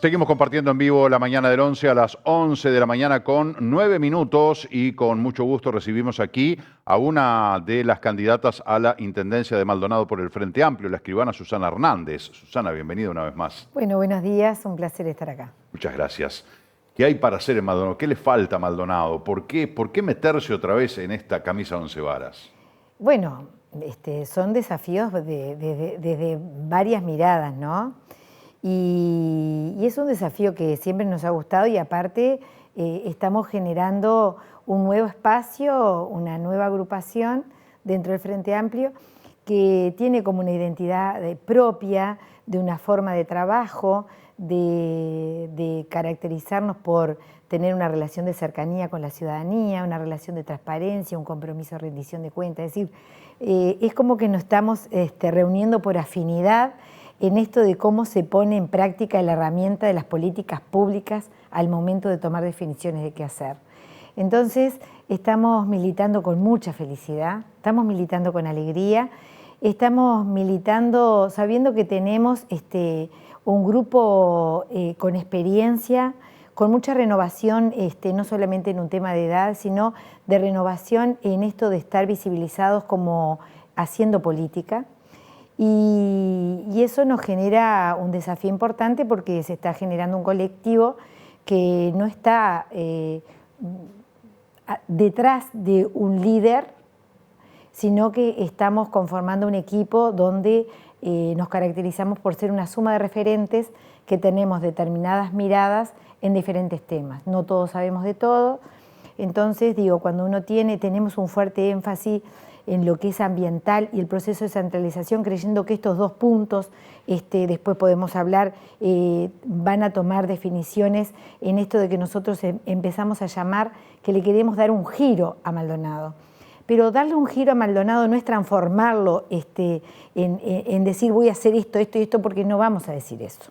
Seguimos compartiendo en vivo la mañana del 11 a las 11 de la mañana con 9 minutos y con mucho gusto recibimos aquí a una de las candidatas a la Intendencia de Maldonado por el Frente Amplio, la escribana Susana Hernández. Susana, bienvenida una vez más. Bueno, buenos días, un placer estar acá. Muchas gracias. ¿Qué hay para hacer en Maldonado? ¿Qué le falta a Maldonado? ¿Por qué meterse otra vez en esta camisa 11 varas? Bueno, son desafíos desde varias miradas, ¿no? Y es un desafío que siempre nos ha gustado y aparte estamos generando un nuevo espacio, una nueva agrupación dentro del Frente Amplio que tiene como una identidad propia, de una forma de trabajo, de caracterizarnos por tener una relación de cercanía con la ciudadanía, una relación de transparencia, un compromiso de rendición de cuentas. Es decir, es como que nos estamos reuniendo por afinidad en esto de cómo se pone en práctica la herramienta de las políticas públicas al momento de tomar definiciones de qué hacer. Entonces, estamos militando con mucha felicidad, estamos militando con alegría, estamos militando sabiendo que tenemos un grupo con experiencia, con mucha renovación, no solamente en un tema de edad, sino de renovación en esto de estar visibilizados como haciendo política. Y eso nos genera un desafío importante porque se está generando un colectivo que no está detrás de un líder, sino que estamos conformando un equipo donde nos caracterizamos por ser una suma de referentes que tenemos determinadas miradas en diferentes temas. No todos sabemos de todo, entonces cuando tenemos un fuerte énfasis en lo que es ambiental y el proceso de centralización, creyendo que estos dos puntos, después podemos hablar, van a tomar definiciones en esto de que nosotros empezamos a llamar que le queremos dar un giro a Maldonado. Pero darle un giro a Maldonado no es transformarlo en decir voy a hacer esto, esto y esto, porque no vamos a decir eso.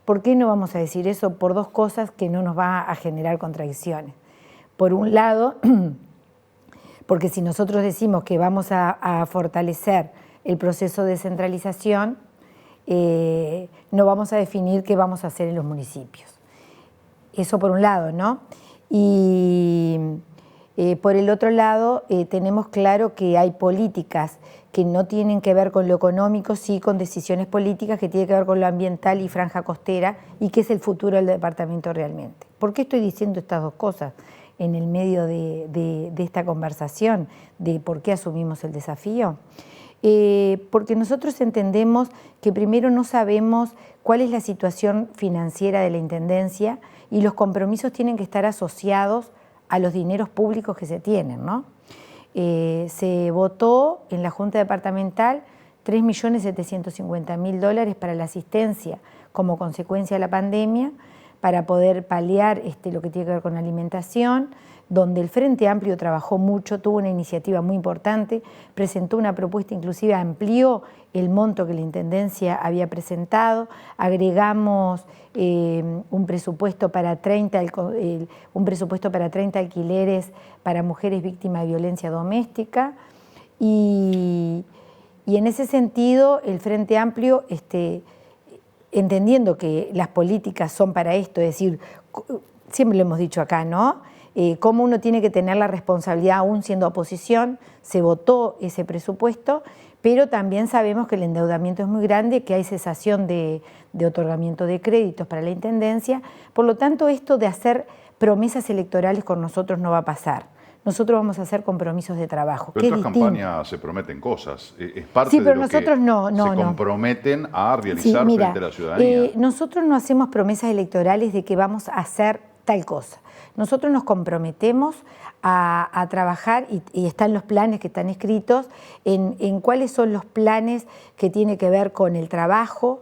¿Por qué no vamos a decir eso? Por dos cosas que no nos va a generar contradicciones. Por un lado, porque si nosotros decimos que vamos a fortalecer el proceso de descentralización, no vamos a definir qué vamos a hacer en los municipios. Eso por un lado, ¿no? Y por el otro lado, tenemos claro que hay políticas que no tienen que ver con lo económico, sí con decisiones políticas que tienen que ver con lo ambiental y franja costera y que es el futuro del departamento realmente. ¿Por qué estoy diciendo estas dos cosas en el medio de esta conversación, de por qué asumimos el desafío? Porque nosotros entendemos que primero no sabemos cuál es la situación financiera de la Intendencia y los compromisos tienen que estar asociados a los dineros públicos que se tienen, ¿no? Se votó en la Junta Departamental $3.750.000 para la asistencia como consecuencia de la pandemia, para poder paliar lo que tiene que ver con alimentación, donde el Frente Amplio trabajó mucho, tuvo una iniciativa muy importante, presentó una propuesta, inclusive amplió el monto que la Intendencia había presentado, agregamos un presupuesto para 30 alquileres para mujeres víctimas de violencia doméstica y en ese sentido el Frente Amplio, entendiendo que las políticas son para esto, es decir, siempre lo hemos dicho acá, ¿no? Cómo uno tiene que tener la responsabilidad aún siendo oposición, se votó ese presupuesto, pero también sabemos que el endeudamiento es muy grande, que hay cesación de otorgamiento de créditos para la Intendencia, por lo tanto esto de hacer promesas electorales con nosotros no va a pasar. Nosotros vamos a hacer compromisos de trabajo. Pero en otras campañas se prometen cosas. Es parte de lo que se comprometen a realizar frente a la ciudadanía. Nosotros no hacemos promesas electorales de que vamos a hacer tal cosa. Nosotros nos comprometemos a trabajar, y están los planes que están escritos, en cuáles son los planes que tienen que ver con el trabajo,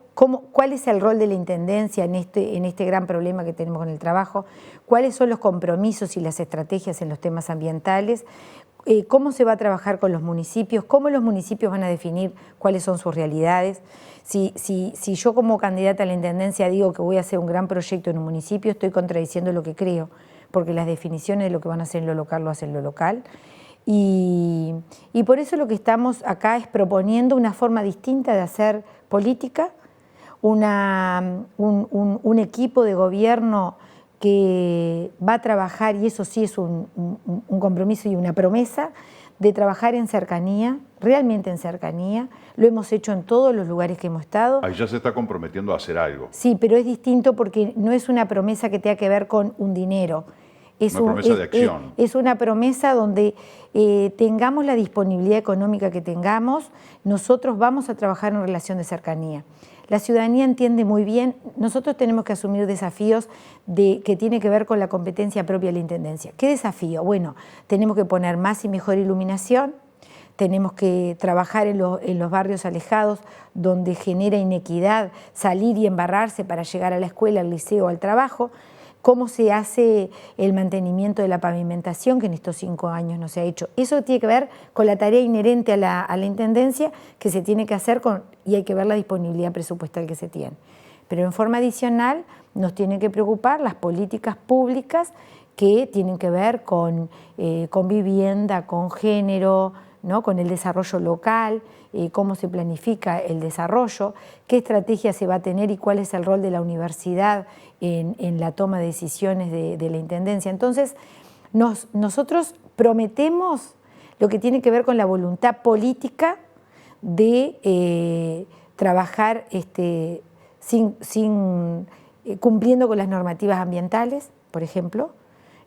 cuál es el rol de la Intendencia en este gran problema que tenemos con el trabajo, cuáles son los compromisos y las estrategias en los temas ambientales, cómo se va a trabajar con los municipios, cómo los municipios van a definir cuáles son sus realidades. Si yo como candidata a la Intendencia digo que voy a hacer un gran proyecto en un municipio, estoy contradiciendo lo que creo, porque las definiciones de lo que van a hacer en lo local lo hacen en lo local. Y por eso lo que estamos acá es proponiendo una forma distinta de hacer política, un equipo de gobierno que va a trabajar, y eso sí es un compromiso y una promesa, de trabajar en cercanía, realmente en cercanía. Lo hemos hecho en todos los lugares que hemos estado. Ahí ya se está comprometiendo a hacer algo. Sí, pero es distinto porque no es una promesa que tenga que ver con un dinero. Es una promesa de acción. Es una promesa donde tengamos la disponibilidad económica que tengamos, nosotros vamos a trabajar en relación de cercanía. La ciudadanía entiende muy bien, nosotros tenemos que asumir desafíos que tienen que ver con la competencia propia de la Intendencia. ¿Qué desafío? Bueno, tenemos que poner más y mejor iluminación, tenemos que trabajar en los barrios alejados donde genera inequidad salir y embarrarse para llegar a la escuela, al liceo, al trabajo. Cómo se hace el mantenimiento de la pavimentación, que en estos 5 años no se ha hecho. Eso tiene que ver con la tarea inherente a la Intendencia que se tiene que hacer y hay que ver la disponibilidad presupuestal que se tiene. Pero en forma adicional nos tienen que preocupar las políticas públicas que tienen que ver con vivienda, con género, ¿no? Con el desarrollo local, cómo se planifica el desarrollo, qué estrategia se va a tener y cuál es el rol de la universidad en la toma de decisiones de la Intendencia. Entonces, nosotros prometemos lo que tiene que ver con la voluntad política de trabajar cumpliendo con las normativas ambientales, por ejemplo.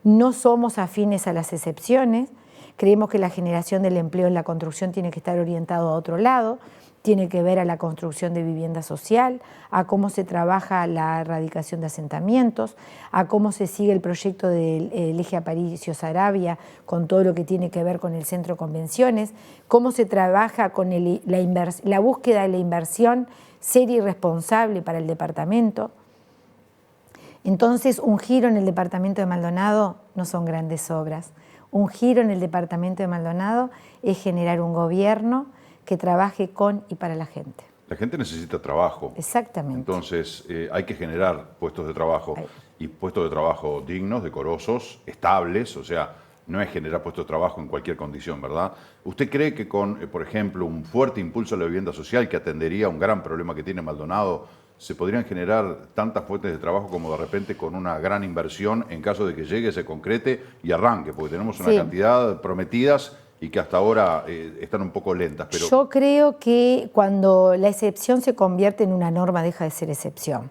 No somos afines a las excepciones. Creemos que la generación del empleo en la construcción tiene que estar orientado a otro lado, tiene que ver a la construcción de vivienda social, a cómo se trabaja la erradicación de asentamientos, a cómo se sigue el proyecto del eje Aparicio-Saravia con todo lo que tiene que ver con el centro de convenciones, cómo se trabaja con la búsqueda de la inversión seria y responsable para el departamento. Entonces, un giro en el departamento de Maldonado no son grandes obras. Un giro en el departamento de Maldonado es generar un gobierno que trabaje con y para la gente. La gente necesita trabajo. Exactamente. Entonces hay que generar puestos de trabajo y puestos de trabajo dignos, decorosos, estables, o sea, no es generar puestos de trabajo en cualquier condición, ¿verdad? ¿Usted cree que con, por ejemplo, un fuerte impulso a la vivienda social que atendería a un gran problema que tiene Maldonado, se podrían generar tantas fuentes de trabajo como de repente con una gran inversión en caso de que llegue, se concrete y arranque? Porque tenemos una cantidad prometidas y que hasta ahora están un poco lentas. Pero yo creo que cuando la excepción se convierte en una norma, deja de ser excepción.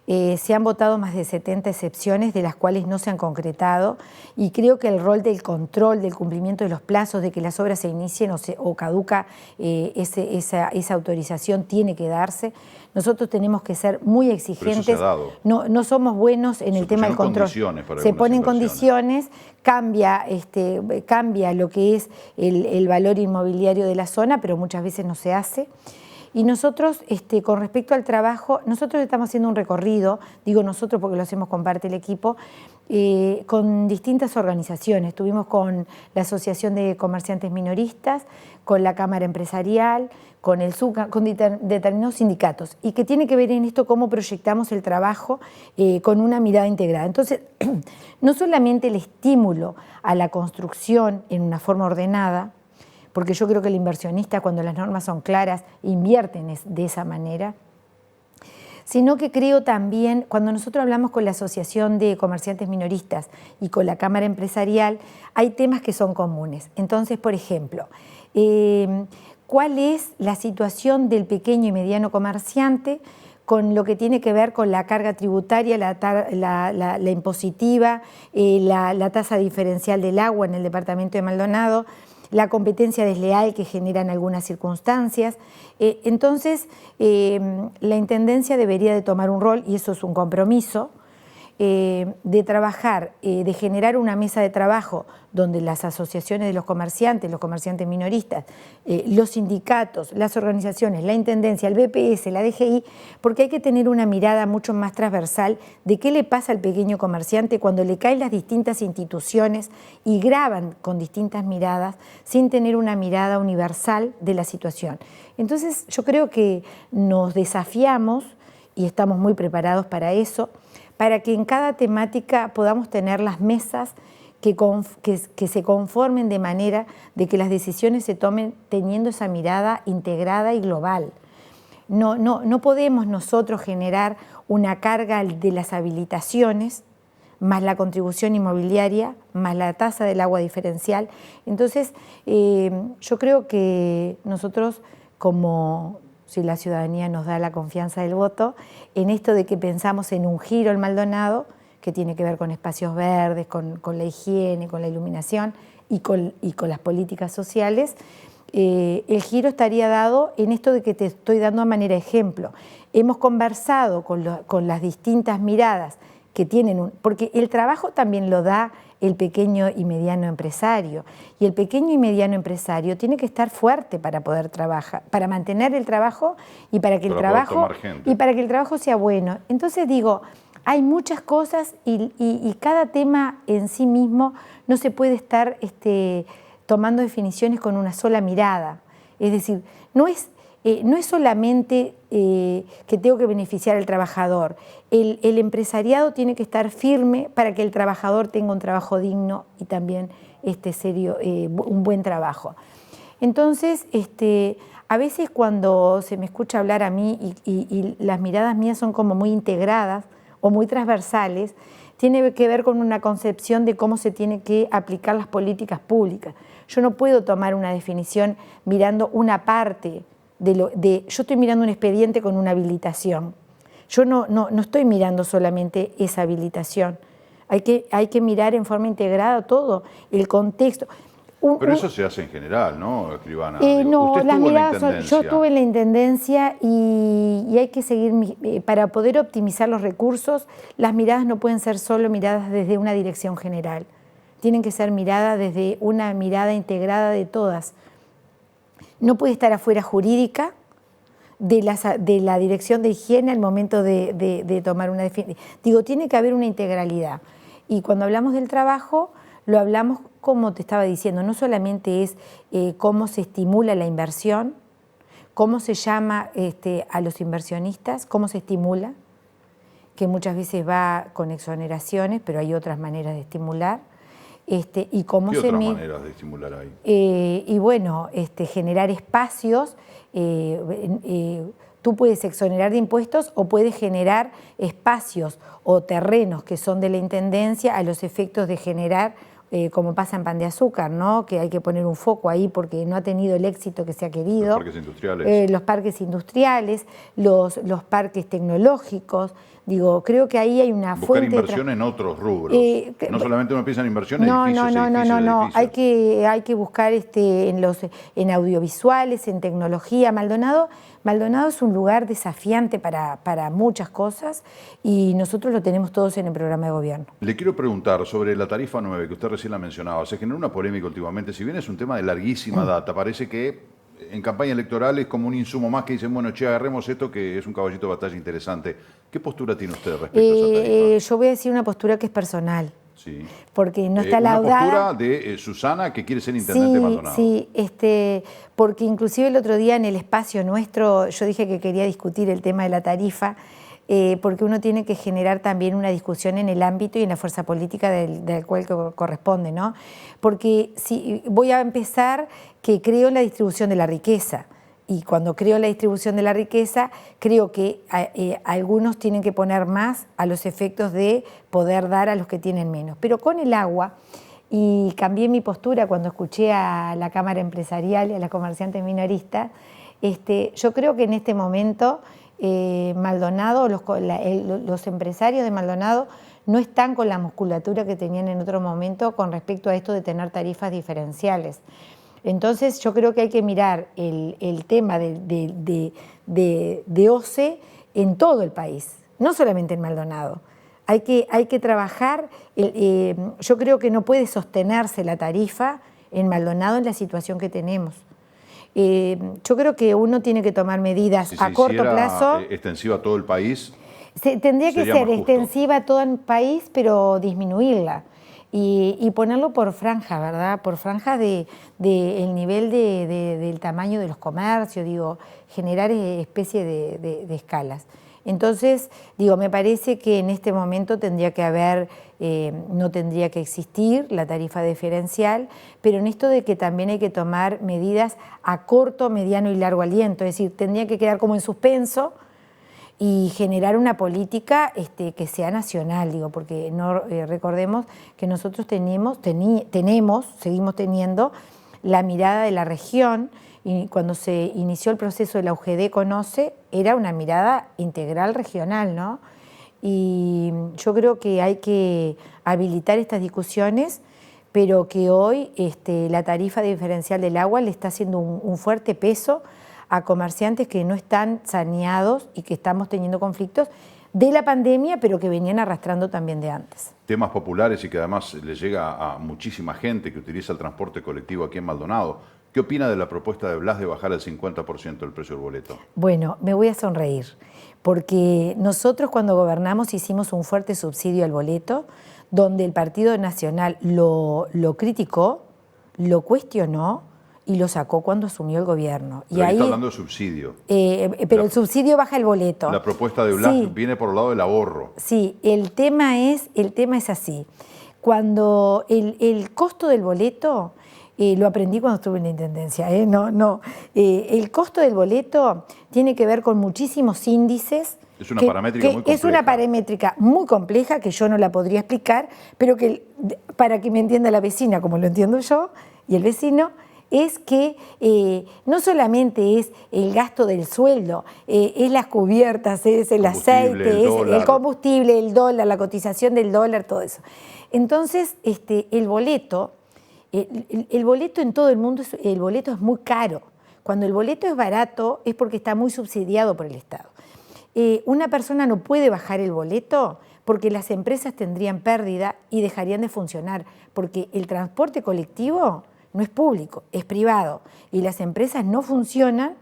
Se han votado más de 70 excepciones, de las cuales no se han concretado, y creo que el rol del control, del cumplimiento de los plazos, de que las obras se inicien o caduca esa autorización, tiene que darse. Nosotros tenemos que ser muy exigentes. Pero eso se ha dado. No somos buenos en el tema del control. Se ponen condiciones, cambia lo que es el valor inmobiliario de la zona, pero muchas veces no se hace. Y nosotros, con respecto al trabajo, nosotros estamos haciendo un recorrido, digo nosotros porque lo hacemos con parte del equipo, con distintas organizaciones. Estuvimos con la Asociación de Comerciantes Minoristas, con la Cámara Empresarial, con el SUCA, con determinados sindicatos, y que tiene que ver en esto cómo proyectamos el trabajo con una mirada integrada. Entonces, no solamente el estímulo a la construcción en una forma ordenada, porque yo creo que el inversionista, cuando las normas son claras, invierten de esa manera, sino que creo también, cuando nosotros hablamos con la Asociación de Comerciantes Minoristas y con la Cámara Empresarial, hay temas que son comunes. Entonces, por ejemplo, ¿cuál es la situación del pequeño y mediano comerciante con lo que tiene que ver con la carga tributaria, la impositiva, la tasa diferencial del agua en el departamento de Maldonado, la competencia desleal que generan algunas circunstancias? Entonces, la Intendencia debería de tomar un rol, y eso es un compromiso, de trabajar, de generar una mesa de trabajo donde las asociaciones de los comerciantes minoristas, los sindicatos, las organizaciones, la Intendencia, el BPS, la DGI, porque hay que tener una mirada mucho más transversal de qué le pasa al pequeño comerciante cuando le caen las distintas instituciones y graban con distintas miradas sin tener una mirada universal de la situación. Entonces, yo creo que nos desafiamos y estamos muy preparados para eso, para que en cada temática podamos tener las mesas que se conformen de manera de que las decisiones se tomen teniendo esa mirada integrada y global. no podemos nosotros generar una carga de las habilitaciones, más la contribución inmobiliaria, más la tasa del agua diferencial. Entonces, yo creo que nosotros, como si la ciudadanía nos da la confianza del voto, en esto de que pensamos en un giro al Maldonado, que tiene que ver con espacios verdes, con la higiene, con la iluminación y con las políticas sociales, el giro estaría dado en esto de que te estoy dando a manera de ejemplo. Hemos conversado con las distintas miradas que tienen, porque el trabajo también lo da el pequeño y mediano empresario, y el pequeño y mediano empresario tiene que estar fuerte para poder trabajar, para mantener el trabajo y para que el trabajo sea bueno. Entonces digo, hay muchas cosas y cada tema en sí mismo no se puede estar tomando definiciones con una sola mirada. Es decir, no es solamente que tengo que beneficiar al trabajador. El empresariado tiene que estar firme para que el trabajador tenga un trabajo digno y también serio, un buen trabajo. Entonces, a veces cuando se me escucha hablar a mí y las miradas mías son como muy integradas o muy transversales, tiene que ver con una concepción de cómo se tienen que aplicar las políticas públicas. Yo no puedo tomar una definición mirando una parte yo estoy mirando un expediente con una habilitación. Yo no estoy mirando solamente esa habilitación. Hay que mirar en forma integrada todo, el contexto. Pero eso se hace en general, ¿no, escribana? No, usted las estuvo en la miradas Intendencia. yo estuve en la Intendencia y hay que seguir, para poder optimizar los recursos, las miradas no pueden ser solo miradas desde una dirección general. Tienen que ser miradas desde una mirada integrada de todas. No puede estar afuera jurídica de la dirección de higiene al momento de tomar una definición. Digo, tiene que haber una integralidad. Y cuando hablamos del trabajo, lo hablamos como te estaba diciendo, no solamente es cómo se estimula la inversión, cómo se llama a los inversionistas, cómo se estimula, que muchas veces va con exoneraciones, pero hay otras maneras de estimular. Y cómo ¿Qué otras maneras de estimular hay? Y bueno, generar espacios. Tú puedes exonerar de impuestos o puedes generar espacios o terrenos que son de la Intendencia a los efectos de generar, como pasa en Pan de Azúcar, ¿no? Que hay que poner un foco ahí porque no ha tenido el éxito que se ha querido. Los parques industriales. Los parques industriales, los parques tecnológicos. Digo, creo que ahí hay una Buscar fuente... inversión en otros rubros. No solamente uno piensa en inversión en edificios, No. Hay que buscar en audiovisuales, en tecnología. Maldonado es un lugar desafiante para muchas cosas y nosotros lo tenemos todos en el programa de gobierno. Le quiero preguntar sobre la tarifa 9, que usted recién la mencionaba. Se generó una polémica últimamente. Si bien es un tema de larguísima data, parece que en campaña electoral es como un insumo más que dicen, bueno, che, agarremos esto que es un caballito de batalla interesante. ¿Qué postura tiene usted respecto a esa tarifa? Yo voy a decir una postura que es personal. Sí. Porque no está una laudada. postura de Susana, que quiere ser intendente de Maldonado. Sí, porque inclusive el otro día en el espacio nuestro yo dije que quería discutir el tema de la tarifa, porque uno tiene que generar también una discusión en el ámbito y en la fuerza política del cual corresponde, ¿no? Porque si voy a empezar que creo en la distribución de la riqueza. Y cuando creo en la distribución de la riqueza, creo que algunos tienen que poner más a los efectos de poder dar a los que tienen menos. Pero con el agua, y cambié mi postura cuando escuché a la Cámara Empresarial y a las comerciantes minoristas, yo creo que en este momento Maldonado, los empresarios de Maldonado no están con la musculatura que tenían en otro momento con respecto a esto de tener tarifas diferenciales. Entonces yo creo que hay que mirar el tema de OCE en todo el país, no solamente en Maldonado. Hay que trabajar, yo creo que no puede sostenerse la tarifa en Maldonado en la situación que tenemos. Yo creo que uno tiene que tomar medidas a corto plazo. Extensiva a todo el país. Tendría que ser extensiva a todo el país, pero disminuirla. Y ponerlo por franja, ¿verdad? Por franja del nivel del tamaño de los comercios, digo, generar especie de escalas. Entonces, digo, me parece que en este momento tendría que haber, no tendría que existir la tarifa diferencial, pero en esto de que también hay que tomar medidas a corto, mediano y largo aliento, es decir, tendría que quedar como en suspenso y generar una política que sea nacional, digo, porque no recordemos que nosotros seguimos teniendo la mirada de la región, y cuando se inició el proceso de la UGD Conoce, era una mirada integral regional, ¿no? Y yo creo que hay que habilitar estas discusiones, pero que hoy la tarifa diferencial del agua le está haciendo un fuerte peso a comerciantes que no están saneados y que estamos teniendo conflictos de la pandemia, pero que venían arrastrando también de antes. Temas populares y que además le llega a muchísima gente que utiliza el transporte colectivo aquí en Maldonado. ¿Qué opina de la propuesta de Blas de bajar al 50% el precio del boleto? Bueno, me voy a sonreír, porque nosotros cuando gobernamos hicimos un fuerte subsidio al boleto, donde el Partido Nacional lo criticó, lo cuestionó y lo sacó cuando asumió el gobierno. Pero ahí está hablando de subsidio. Pero el subsidio baja el boleto. La propuesta de Blas sí, viene por el lado del ahorro. Sí, el tema es así. Cuando el costo del boleto, lo aprendí cuando estuve en la Intendencia, el costo del boleto tiene que ver con muchísimos índices. Es una paramétrica muy compleja. Es una paramétrica muy compleja que yo no la podría explicar, pero que para que me entienda la vecina, como lo entiendo yo, y el vecino, es que no solamente es el gasto del sueldo, es las cubiertas, es el aceite, es el combustible, el dólar, la cotización del dólar, todo eso. Entonces, el boleto en todo el mundo, el boleto es muy caro. Cuando el boleto es barato es porque está muy subsidiado por el Estado. Una persona no puede bajar el boleto porque las empresas tendrían pérdida y dejarían de funcionar, porque el transporte colectivo no es público, es privado, y las empresas no funcionan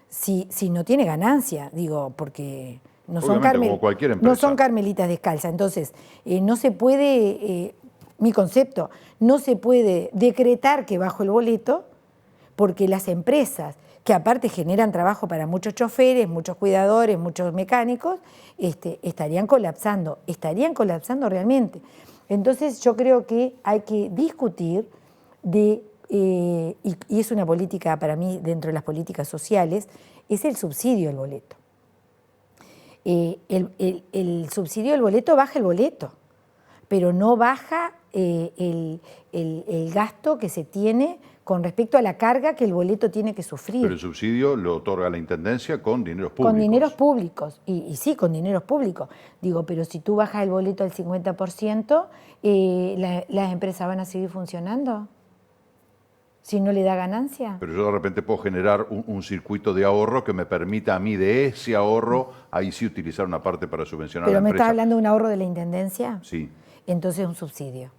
si no tiene ganancia, digo, porque no son, como cualquier empresa. No son carmelitas descalzas. Entonces, no se puede, mi concepto, no se puede decretar que bajo el boleto, porque las empresas, que aparte generan trabajo para muchos choferes, muchos cuidadores, muchos mecánicos, estarían colapsando realmente. Entonces yo creo que hay que discutir y es una política para mí dentro de las políticas sociales, es el subsidio del boleto. El subsidio del boleto baja el boleto, pero no baja el gasto que se tiene con respecto a la carga que el boleto tiene que sufrir. Pero el subsidio lo otorga la Intendencia con dineros públicos. Con dineros públicos, y sí, con dineros públicos. Digo, pero si tú bajas el boleto al 50%, ¿las empresas van a seguir funcionando? Si no le da ganancia. Pero yo de repente puedo generar un circuito de ahorro que me permita a mí de ese ahorro, ahí sí utilizar una parte para subvencionar a la empresa. ¿Pero me estás hablando de un ahorro de la Intendencia? Sí. Entonces es un subsidio.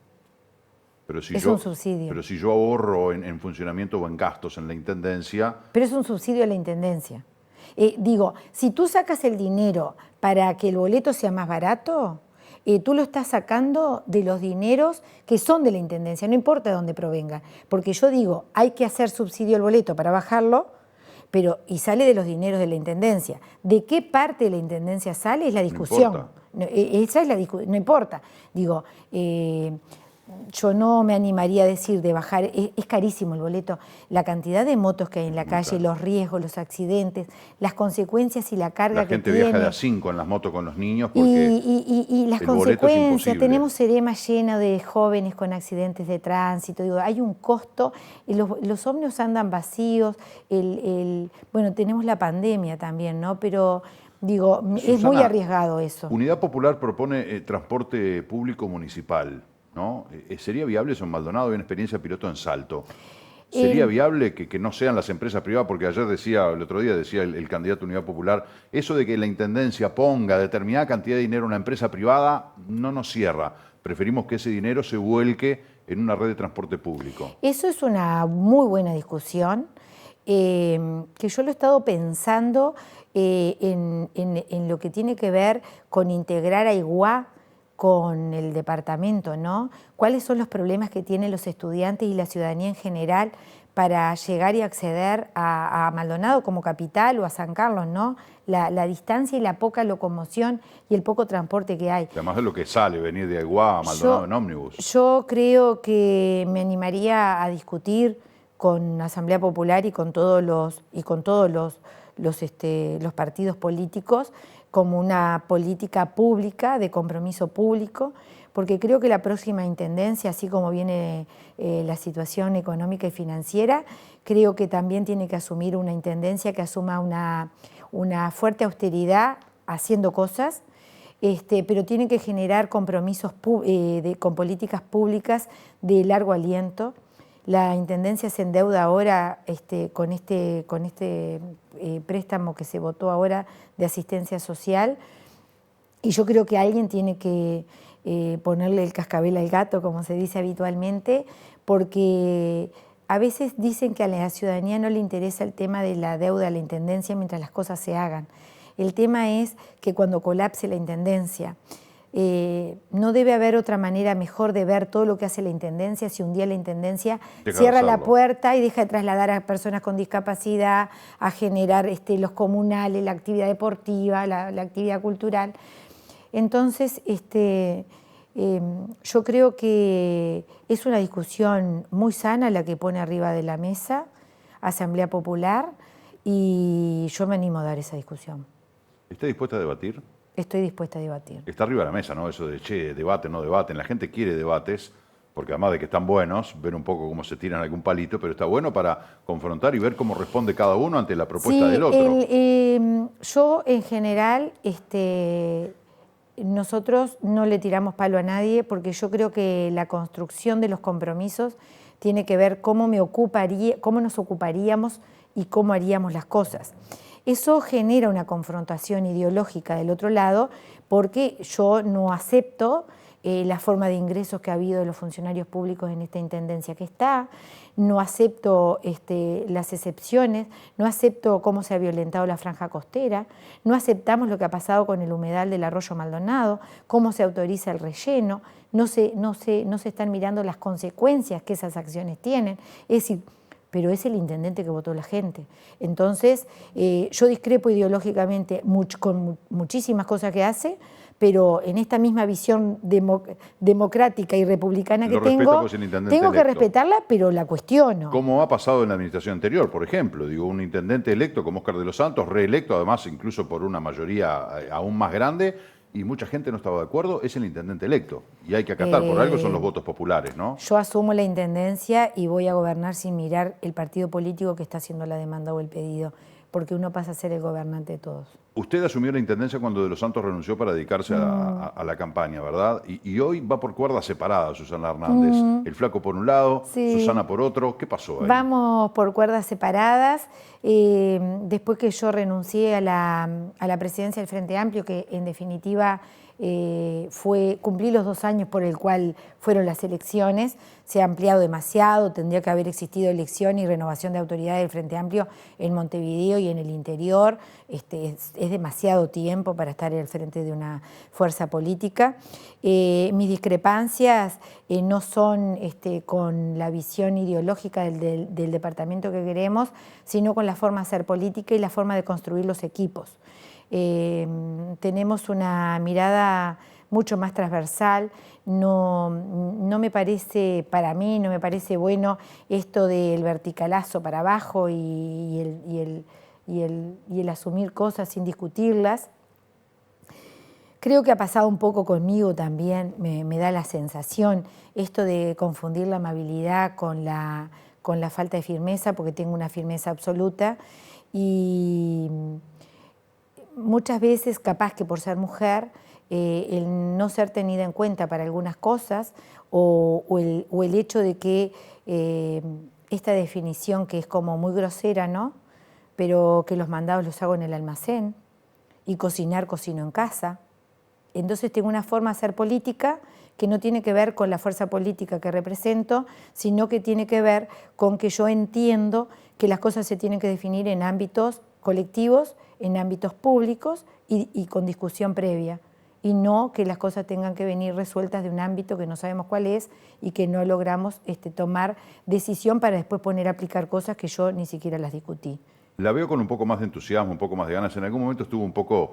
Pero si un subsidio. Pero si yo ahorro en funcionamiento o en gastos en la Intendencia... Pero es un subsidio a la Intendencia. Digo, si tú sacas el dinero para que el boleto sea más barato, tú lo estás sacando de los dineros que son de la Intendencia, no importa de dónde provengan. Porque yo digo, hay que hacer subsidio al boleto para bajarlo, y sale de los dineros de la Intendencia. ¿De qué parte de la Intendencia sale? Es la discusión. No importa. Esa es la discusión, no importa. Digo, yo no me animaría a decir de bajar, es carísimo el boleto, la cantidad de motos que hay en la calle, los riesgos, los accidentes, las consecuencias y la carga que tiene. La gente viaja de a 5 en las motos con los niños porque y las consecuencias, tenemos Serema lleno de jóvenes con accidentes de tránsito, digo, hay un costo, los ómnibus andan vacíos, bueno, tenemos la pandemia también, ¿no? Pero digo, Susana, es muy arriesgado eso. Unidad Popular propone transporte público municipal, ¿no? ¿Sería viable eso en Maldonado? Hay una experiencia piloto en Salto. ¿Sería viable que no sean las empresas privadas? Porque ayer el otro día decía el candidato Unidad Popular, eso de que la Intendencia ponga determinada cantidad de dinero a una empresa privada no nos cierra. Preferimos que ese dinero se vuelque en una red de transporte público. Eso es una muy buena discusión, que yo lo he estado pensando en lo que tiene que ver con integrar a Iguá con el departamento, ¿no? ¿Cuáles son los problemas que tienen los estudiantes y la ciudadanía en general para llegar y acceder a Maldonado como capital o a San Carlos, ¿no? La distancia y la poca locomoción y el poco transporte que hay. Además de lo que sale, venir de Aiguá a Maldonado en ómnibus. Yo creo que me animaría a discutir con Asamblea Popular y con todos los partidos políticos como una política pública, de compromiso público, porque creo que la próxima intendencia, así como viene la situación económica y financiera, creo que también tiene que asumir una intendencia que asuma una fuerte austeridad haciendo cosas, pero tiene que generar compromisos con políticas públicas de largo aliento. La intendencia se endeuda ahora con este préstamo que se votó ahora de asistencia social, y yo creo que alguien tiene que ponerle el cascabel al gato, como se dice habitualmente, porque a veces dicen que a la ciudadanía no le interesa el tema de la deuda a la intendencia mientras las cosas se hagan. El tema es que cuando colapse la intendencia, no debe haber otra manera mejor de ver todo lo que hace la intendencia si un día la intendencia cierra la puerta y deja de trasladar a personas con discapacidad, a generar los comunales, la actividad deportiva, la actividad cultural. Entonces, yo creo que es una discusión muy sana la que pone arriba de la mesa Asamblea Popular, y yo me animo a dar esa discusión. ¿Está dispuesta a debatir? Estoy dispuesta a debatir. Está arriba de la mesa, ¿no? Eso de, che, debate, no debaten. La gente quiere debates, porque además de que están buenos, ver un poco cómo se tiran algún palito, pero está bueno para confrontar y ver cómo responde cada uno ante la propuesta del otro. Yo, en general, nosotros no le tiramos palo a nadie, porque yo creo que la construcción de los compromisos tiene que ver cómo nos ocuparíamos y cómo haríamos las cosas. Eso genera una confrontación ideológica del otro lado, porque yo no acepto la forma de ingresos que ha habido de los funcionarios públicos en esta intendencia que está, no acepto las excepciones, no acepto cómo se ha violentado la franja costera, no aceptamos lo que ha pasado con el humedal del arroyo Maldonado, cómo se autoriza el relleno, no se están mirando las consecuencias que esas acciones tienen. Es decir, pero es el intendente que votó la gente. Entonces, yo discrepo ideológicamente con muchísimas cosas que hace, pero en esta misma visión democrática y republicana que tengo que respetarla, pero la cuestiono. Como ha pasado en la administración anterior, por ejemplo, digo, un intendente electo como Óscar de los Santos, reelecto además incluso por una mayoría aún más grande, y mucha gente no estaba de acuerdo, es el intendente electo. Y hay que acatar, por algo son los votos populares, ¿no? Yo asumo la intendencia y voy a gobernar sin mirar el partido político que está haciendo la demanda o el pedido, porque uno pasa a ser el gobernante de todos. Usted asumió la intendencia cuando De los Santos renunció para dedicarse a la campaña, ¿verdad? Y hoy va por cuerdas separadas, Susana Hernández. El Flaco por un lado, sí. Susana por otro. ¿Qué pasó ahí? Vamos por cuerdas separadas. Después que yo renuncié a la presidencia del Frente Amplio, que en definitiva cumplí los 2 años por el cual fueron las elecciones, se ha ampliado demasiado, tendría que haber existido elección y renovación de autoridades del Frente Amplio en Montevideo y en el interior. Es demasiado tiempo para estar al frente de una fuerza política. Mis discrepancias no son con la visión ideológica del departamento que queremos, sino con la forma de hacer política y la forma de construir los equipos. Tenemos una mirada mucho más transversal. No me parece, para mí, no me parece bueno esto del verticalazo para abajo y el asumir cosas sin discutirlas. Creo que ha pasado un poco conmigo también, me da la sensación, esto de confundir la amabilidad con la falta de firmeza, porque tengo una firmeza absoluta, y muchas veces, capaz que por ser mujer, el no ser tenida en cuenta para algunas cosas, o el hecho de que esta definición que es como muy grosera, ¿no? Pero que los mandados los hago en el almacén, y cocino en casa. Entonces tengo una forma de hacer política que no tiene que ver con la fuerza política que represento, sino que tiene que ver con que yo entiendo que las cosas se tienen que definir en ámbitos colectivos, en ámbitos públicos y con discusión previa. y no que las cosas tengan que venir resueltas de un ámbito que no sabemos cuál es y que no logramos tomar decisión para después poner a aplicar cosas que yo ni siquiera las discutí. La veo con un poco más de entusiasmo, un poco más de ganas. En algún momento estuvo un poco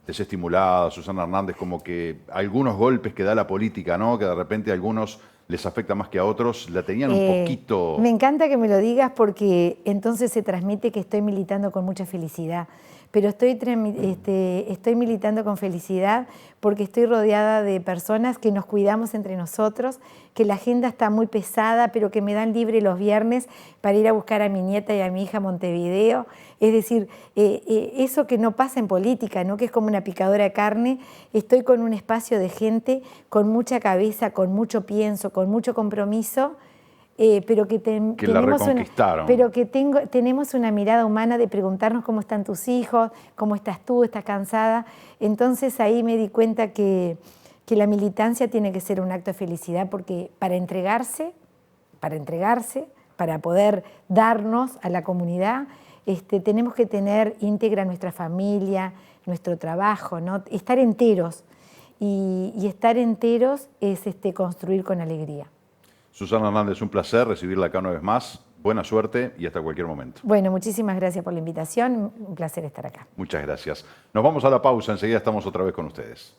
desestimulada Susana Hernández, como que algunos golpes que da la política, ¿no? Que de repente a algunos les afecta más que a otros, la tenían un poquito... Me encanta que me lo digas porque entonces se transmite que estoy militando con mucha felicidad. Pero estoy militando con felicidad porque estoy rodeada de personas que nos cuidamos entre nosotros, que la agenda está muy pesada, pero que me dan libre los viernes para ir a buscar a mi nieta y a mi hija a Montevideo. Es decir, eso que no pasa en política, ¿no? Que es como una picadora de carne. Estoy con un espacio de gente con mucha cabeza, con mucho pienso, con mucho compromiso, pero que tenemos una mirada humana de preguntarnos cómo están tus hijos, cómo estás tú, estás cansada. Entonces ahí me di cuenta que la militancia tiene que ser un acto de felicidad, porque para entregarse, para poder darnos a la comunidad, tenemos que tener íntegra nuestra familia, nuestro trabajo, ¿no? Estar enteros. Y estar enteros es construir con alegría. Susana Hernández, un placer recibirla acá una vez más. Buena suerte y hasta cualquier momento. Bueno, muchísimas gracias por la invitación. Un placer estar acá. Muchas gracias. Nos vamos a la pausa. Enseguida estamos otra vez con ustedes.